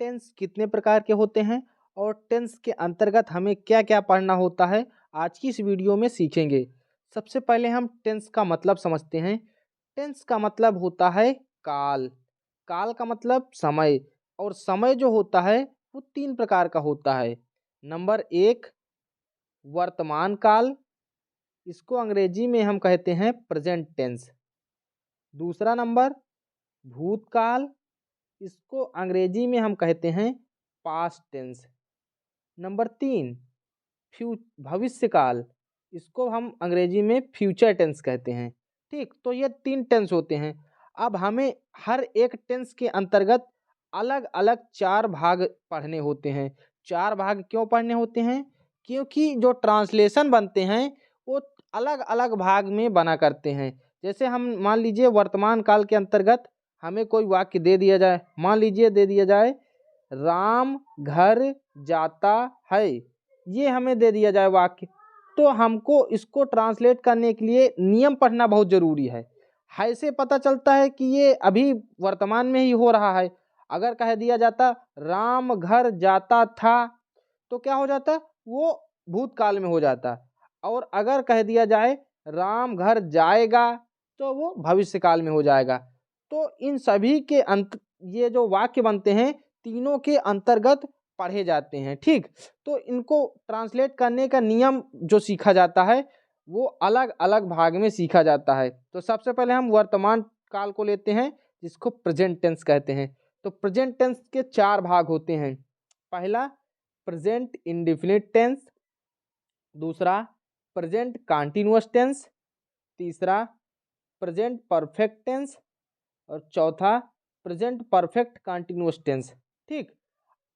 Tense कितने प्रकार के होते हैं और टेंस के अंतर्गत हमें क्या क्या पढ़ना होता है, आज की इस वीडियो में सीखेंगे। सबसे पहले हम टेंस का मतलब समझते हैं। टेंस का मतलब होता है काल। काल का मतलब समय, और समय जो होता है वो 3 प्रकार का होता है। नंबर 1 वर्तमान काल, इसको अंग्रेजी में हम कहते हैं प्रेजेंट टेंस। दूसरा नंबर भूतकाल, इसको अंग्रेजी में हम कहते हैं पास्ट टेंस। नंबर 3 भविष्य काल, इसको हम अंग्रेजी में फ्यूचर टेंस कहते हैं। ठीक, तो ये 3 टेंस होते हैं। अब हमें हर एक टेंस के अंतर्गत अलग अलग 4 भाग पढ़ने होते हैं। 4 भाग क्यों पढ़ने होते हैं? क्योंकि जो ट्रांसलेशन बनते हैं वो अलग अलग भाग में बना करते हैं। जैसे हम मान लीजिए वर्तमान काल के अंतर्गत हमें कोई वाक्य दे दिया जाए, मान लीजिए दे दिया जाए राम घर जाता है, ये हमें दे दिया जाए वाक्य, तो हमको इसको ट्रांसलेट करने के लिए नियम पढ़ना बहुत ज़रूरी है। ऐसे पता चलता है कि ये अभी वर्तमान में ही हो रहा है। अगर कह दिया जाता राम घर जाता था, तो क्या हो जाता, वो भूतकाल में हो जाता। और अगर कह दिया जाए राम घर जाएगा, तो वो भविष्य काल में हो जाएगा। तो इन सभी के ये जो वाक्य बनते हैं तीनों के अंतर्गत पढ़े जाते हैं। ठीक, तो इनको ट्रांसलेट करने का नियम जो सीखा जाता है वो अलग अलग भाग में सीखा जाता है। तो सबसे पहले हम वर्तमान काल को लेते हैं, जिसको प्रेजेंट टेंस कहते हैं। तो प्रेजेंट टेंस के 4 भाग होते हैं। पहला प्रेजेंट इंडेफिनिट टेंस, दूसरा प्रेजेंट कंटीन्यूअस टेंस, तीसरा प्रेजेंट परफेक्ट टेंस, और चौथा प्रेजेंट परफेक्ट कंटीन्यूअस टेंस। ठीक,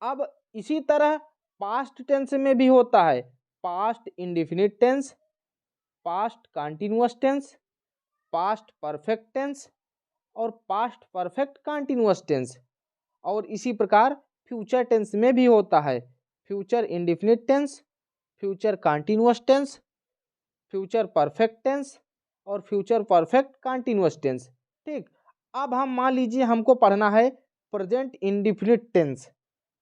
अब इसी तरह पास्ट टेंस में भी होता है past indefinite tense, past continuous tense, past perfect tense और पास्ट परफेक्ट कंटीन्यूअस टेंस। और इसी प्रकार फ्यूचर टेंस में भी होता है future indefinite tense, future continuous tense, future perfect tense और फ्यूचर परफेक्ट कंटीन्यूअस टेंस। ठीक, अब हम मान लीजिए हमको पढ़ना है present indefinite tense.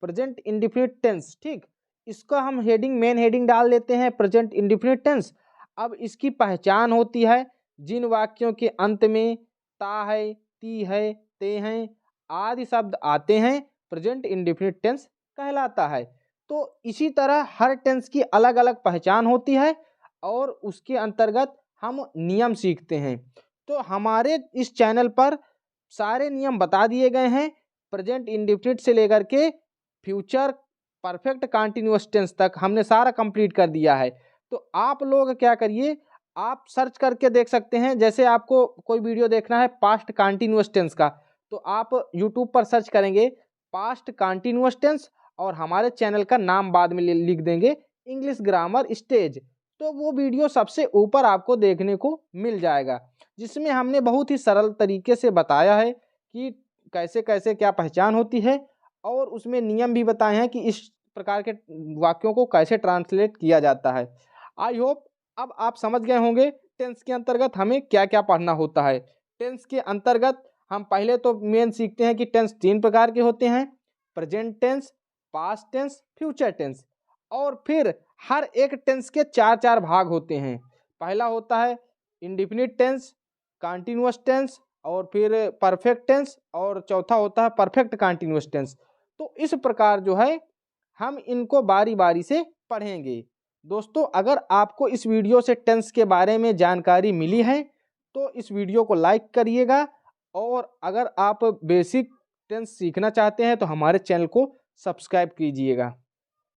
Present indefinite tense, ठीक, इसका हम मेन हेडिंग डाल देते हैं प्रेजेंट इंडेफिनिट टेंस। अब इसकी पहचान होती है जिन वाक्यों के अंत में ता है, ती है, ते हैं आदि शब्द आते हैं, प्रेजेंट इंडेफिनिट टेंस कहलाता है। तो इसी तरह हर टेंस की अलग अलग पहचान होती है और उसके अंतर्गत हम नियम सीखते हैं। तो हमारे इस चैनल पर सारे नियम बता दिए गए हैं, प्रेजेंट इंडेफिनिट से लेकर के फ्यूचर परफेक्ट कंटीन्यूअस टेंस तक हमने सारा कंप्लीट कर दिया है। तो आप लोग क्या करिए, आप सर्च करके देख सकते हैं। जैसे आपको कोई वीडियो देखना है पास्ट कंटीन्यूअस टेंस का, तो आप यूट्यूब पर सर्च करेंगे पास्ट कंटीन्यूअस टेंस और हमारे चैनल का नाम बाद में लिख देंगे इंग्लिश ग्रामर स्टेज, तो वो वीडियो सबसे ऊपर आपको देखने को मिल जाएगा, जिसमें हमने बहुत ही सरल तरीके से बताया है कि कैसे कैसे क्या पहचान होती है, और उसमें नियम भी बताए हैं कि इस प्रकार के वाक्यों को कैसे ट्रांसलेट किया जाता है। आई होप अब आप समझ गए होंगे टेंस के अंतर्गत हमें क्या क्या पढ़ना होता है। टेंस के अंतर्गत हम पहले तो मेन सीखते हैं कि टेंस 3 प्रकार के होते हैं, present tense, past tense, future tense. और फिर हर एक टेंस के 4 भाग होते हैं। पहला होता है इंडेफिनिट टेंस, कंटीन्यूअस टेंस और फिर परफेक्ट टेंस, और चौथा होता है परफेक्ट कंटीन्यूअस टेंस। तो इस प्रकार जो है हम इनको बारी बारी से पढ़ेंगे। दोस्तों, अगर आपको इस वीडियो से टेंस के बारे में जानकारी मिली है तो इस वीडियो को लाइक करिएगा, और अगर आप बेसिक टेंस सीखना चाहते हैं तो हमारे चैनल को सब्सक्राइब कीजिएगा।